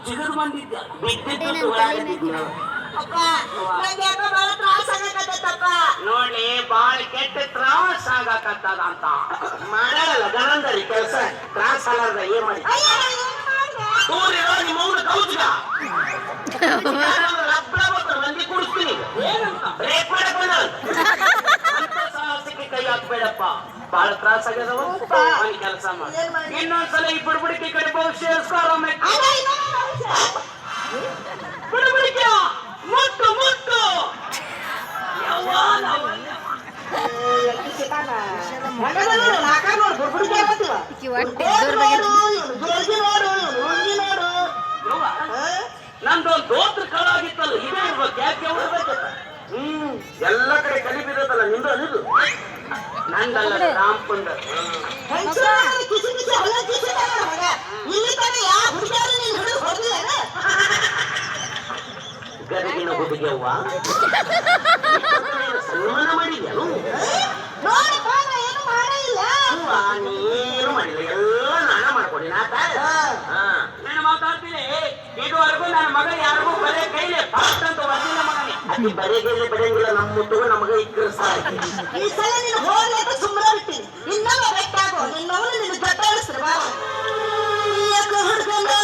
ಚಿಗದ್ ಬಂದಿದ್ದ ಬಿದ್ದಿದ್ದು ಅಪ್ಪ ನಂಗೆ ಯಾಕೋ ಬಹಳ ತ್ರಾಸ ಆಗಕತ್ತಪ್ಪ. ನೋಡಿ ಬಾಳ ಕೆಟ್ಟ ತ್ರಾಸ ಆಗಕತ್ತದ ಅಂತ ಮಾಡಲ್ಲ ಗಣಂದರಿ ಕೆಲಸ ತ್ರಾಸ ಅಲ್ಲಾರ್ದ ಏನ್ ಮಾಡಿ ದೂರಿರೋ ನಿಮ್ಮ ಅವ್ನ ಕೌಜ್ಗ ಮಂದಿ ಕುಡಿಸ್ತೀನಿ ಬ್ರೇಕ್ ಮಾಡಕ್ ಬಂದ ಸಾಹಸಕ್ಕೆ ಕೈ ಹಾಕ್ಬೇಡಪ್ಪ ಬಾಳ ತ್ರಾಸ ಆಗ್ಯದವ ಒಂದ್ ಕೆಲಸ ಮಾಡಿ ಇನ್ನೊಂದ್ಸಲ ಈ ಬುಡ್ಬುಡಿಕೆ ಕಡೆ ಭವಿಷ್ಯ ಬುಡ್ಬುಡಿಕೆ ಮುಟ್ಟು ಮುಟ್ಟು ನಂದೊಂದು ದೋತ್ರ ಕಳ ಆಗಿತ್ತಲ್ಲ ಇದೇ ಇರ್ಬೇಕು ಯಾಕೆ ಎಲ್ಲ ಕಡೆ ಕಲಿ ಬಿದ್ದಲ್ಲ ನಿಂದು ಅನಿದು ನಂದಲ್ಲ ರಾಮಪುಂಡ ಗದಗಿನ ಹುಡುಗಿಯವ್ವ ಸನ್ಮಾನ ಮಾಡಿದ್ಯಾನು ನೀನು ಮಾಡಿಲ್ಲ ಎಲ್ಲ ನಾನ ಮಾಡ್ಕೊಡಿ ನಾನು ಮಾತಾಡ್ತೀನಿ ಇದುವರೆಗೂ ನನ್ನ ಮಗ ಯಾರಿಗೂ ಬರೇ ಕೈಲಿ ಫಾಸ್ಟ್ ಅಂತ ಬರ್ಲಿಲ್ಲ ಮಗನೇ ಅತಿ ಬರೇ ಕೈಲಿ ಬರೆಯಂಗಿಲ್ಲ ನಮ್ಮ ಮುಟ್ಟುವ ನಮಗೆ ಇಕ್ಕರು ಈ ಸಲ ನೀನು ಹೋಗ್ಲಿ ಅಂತ ಸುಮ್ಮನೆ ಬಿಟ್ಟಿನಿ ಇನ್ನೊಮ್ಮೆ ಬೆಟ್ಟಾಗೋ ನಿನ್ನವನು ನಿನ್ನ ಜೊತೆ ಅಳಿಸ್ರು ಬಾ ಹುಡ್ಕೊಂಡು